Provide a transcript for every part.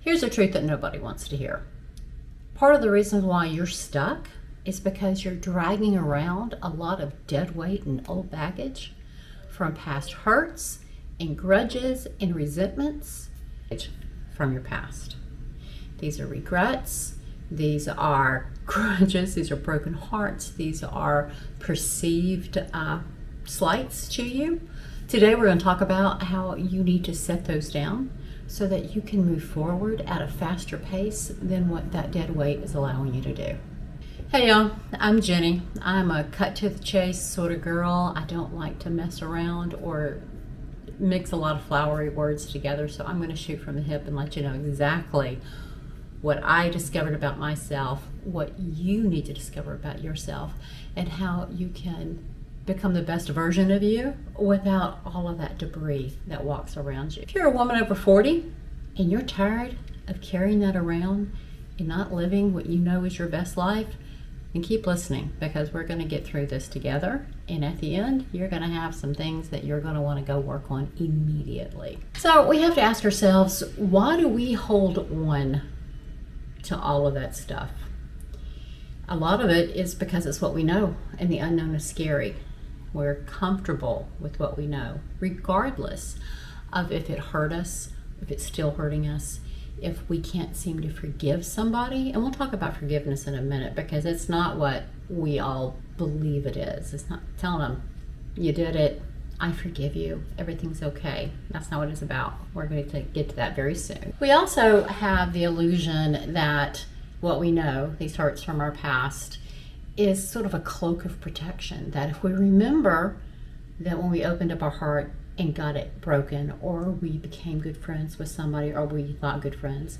Here's a truth that nobody wants to hear. Part of the reason why you're stuck is because you're dragging around a lot of dead weight and old baggage from past hurts and grudges and resentments from your past. These are regrets, these are grudges, these are broken hearts, these are perceived slights to you. Today we're going to talk about how you need to set those down so that you can move forward at a faster pace than what that dead weight is allowing you to do. Hey y'all, I'm Jenny. I'm a cut to the chase sort of girl. I don't like to mess around or mix a lot of flowery words together, so I'm going to shoot from the hip and let you know exactly what I discovered about myself, what you need to discover about yourself, and how you can become the best version of you without all of that debris that walks around you. If you're a woman over 40 and you're tired of carrying that around and not living what you know is your best life, then keep listening, because we're going to get through this together, and at the end you're going to have some things that you're going to want to go work on immediately. So we have to ask ourselves, why do we hold on to all of that stuff? A lot of it is because it's what we know, and the unknown is scary. We're comfortable with what we know, regardless of if it hurt us, if it's still hurting us, if we can't seem to forgive somebody. And we'll talk about forgiveness in a minute, because it's not what we all believe it is. It's not telling them, you did it, I forgive you, everything's okay. That's not what it's about. We're going to get to that very soon. We also have the illusion that what we know, these hurts from our past, is sort of a cloak of protection. That if we remember that when we opened up our heart and got it broken, or we became good friends with somebody, or we thought good friends,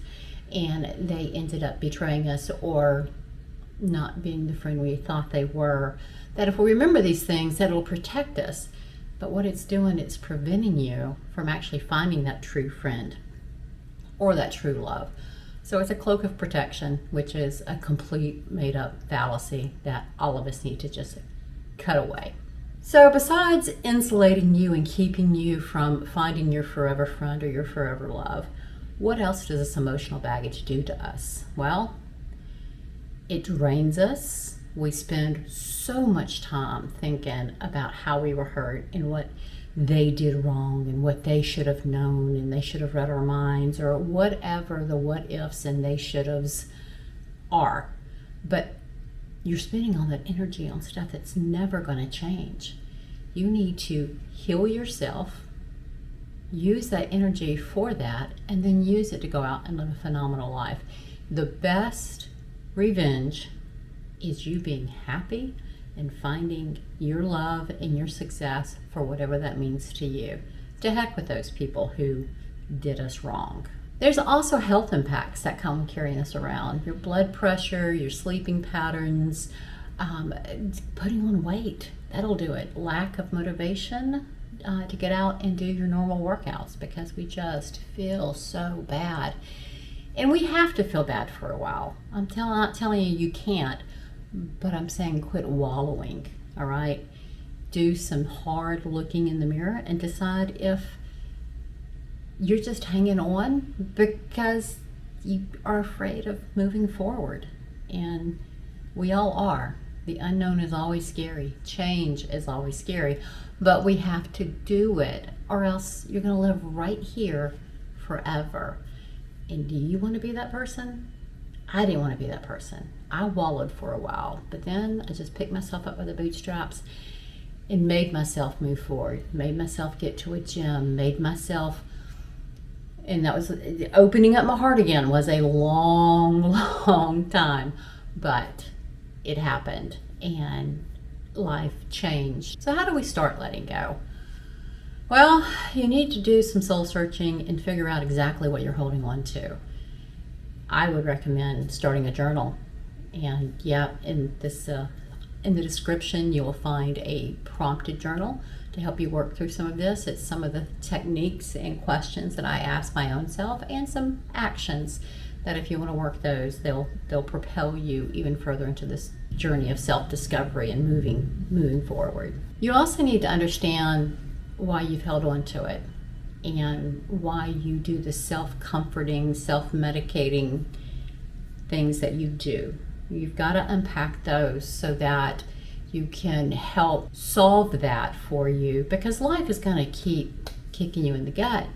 and they ended up betraying us or not being the friend we thought they were, that if we remember these things, that it'll protect us. But what it's doing, it's preventing you from actually finding that true friend or that true love. So it's a cloak of protection, which is a complete made-up fallacy that all of us need to just cut away. So besides insulating you and keeping you from finding your forever friend or your forever love, what else does this emotional baggage do to us? Well, it drains us. We spend so much time thinking about how we were hurt and what they did wrong and what they should have known, and they should have read our minds, or whatever the what ifs and they should haves are. But you're spending all that energy on stuff that's never going to change. You need to heal yourself, use that energy for that, and then use it to go out and live a phenomenal life. The best revenge is you being happy and finding your love and your success for whatever that means to you. To heck with those people who did us wrong. There's also health impacts that come carrying us around. Your blood pressure, your sleeping patterns, putting on weight, that'll do it. Lack of motivation to get out and do your normal workouts, because we just feel so bad. And we have to feel bad for a while. I'm not telling you you can't, but I'm saying quit wallowing, all right? Do some hard looking in the mirror and decide if you're just hanging on because you are afraid of moving forward. And we all are. The unknown is always scary. Change is always scary. But we have to do it, or else you're going to live right here forever. And do you want to be that person? I didn't want to be that person. I wallowed for a while, but then I just picked myself up by the bootstraps and made myself move forward, made myself get to a gym, and that was opening up my heart again. Was a long time, but it happened and life changed. So how do we start letting go? Well, you need to do some soul searching and figure out exactly what you're holding on to. I would recommend starting a journal. And yeah, in the description, you will find a prompted journal to help you work through some of this. It's some of the techniques and questions that I ask my own self, and some actions that if you want to work those, they'll propel you even further into this journey of self-discovery and moving forward. You also need to understand why you've held on to it. and why you do the self-comforting, self-medicating things that you do. You've got to unpack those so that you can help solve that for you, because life is going to keep kicking you in the gut.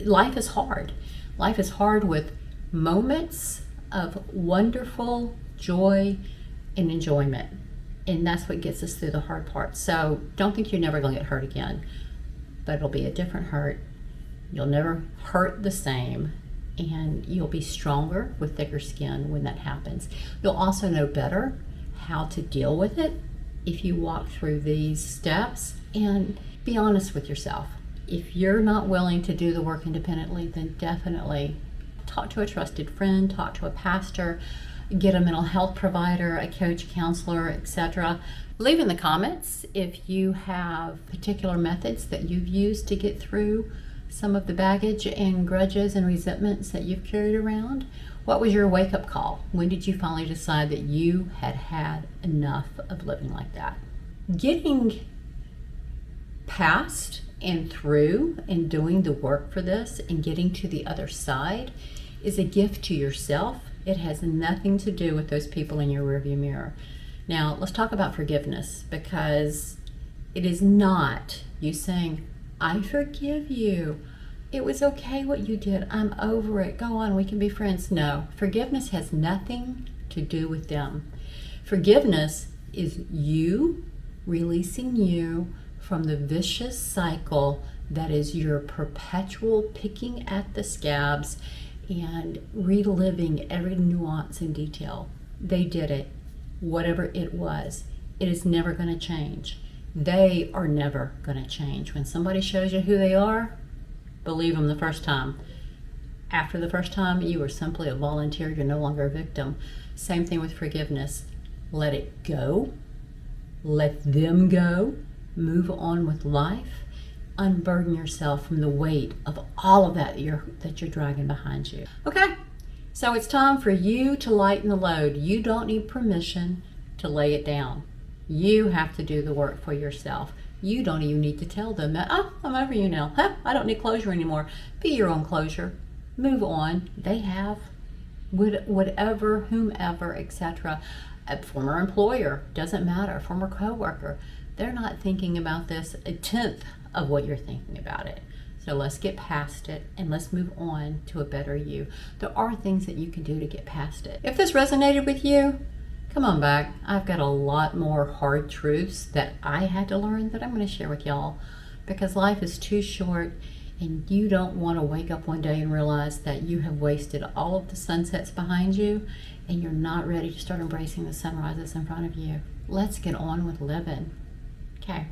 Life is hard. Life is hard with moments of wonderful joy and enjoyment. And that's what gets us through the hard part. So don't think you're never going to get hurt again, but it'll be a different hurt. You'll never hurt the same, and you'll be stronger with thicker skin when that happens. You'll also know better how to deal with it if you walk through these steps, and be honest with yourself. If you're not willing to do the work independently, then definitely talk to a trusted friend, talk to a pastor, get a mental health provider, a coach, counselor, etc. Leave in the comments if you have particular methods that you've used to get through some of the baggage and grudges and resentments that you've carried around. What was your wake-up call? When did you finally decide that you had had enough of living like that? Getting past and through and doing the work for this and getting to the other side is a gift to yourself. It has nothing to do with those people in your rearview mirror. Now, let's talk about forgiveness, because it is not you saying, I forgive you. It was okay what you did. I'm over it. Go on, we can be friends. No, forgiveness has nothing to do with them. Forgiveness is you releasing you from the vicious cycle that is your perpetual picking at the scabs and reliving every nuance and detail. They did it, whatever it was. It is never going to change. They are never going to change. When somebody shows you who they are, believe them the first time. After the first time, you are simply a volunteer. You're no longer a victim. Same thing with forgiveness. Let it go. Let them go. Move on with life. Unburden yourself from the weight of all of that that you're dragging behind you. Okay, so it's time for you to lighten the load. You don't need permission to lay it down. You have to do the work for yourself. You don't even need to tell them that, oh, I'm over you now. I don't need closure anymore. Be your own closure. Move on. They have. Whatever, whomever, etc. A former employer, doesn't matter. Former coworker. They're not thinking about this a tenth of what you're thinking about it. So let's get past it and let's move on to a better you. There are things that you can do to get past it. If this resonated with you, come on back. I've got a lot more hard truths that I had to learn that I'm going to share with y'all, because life is too short and you don't want to wake up one day and realize that you have wasted all of the sunsets behind you and you're not ready to start embracing the sunrises in front of you. Let's get on with living. Okay.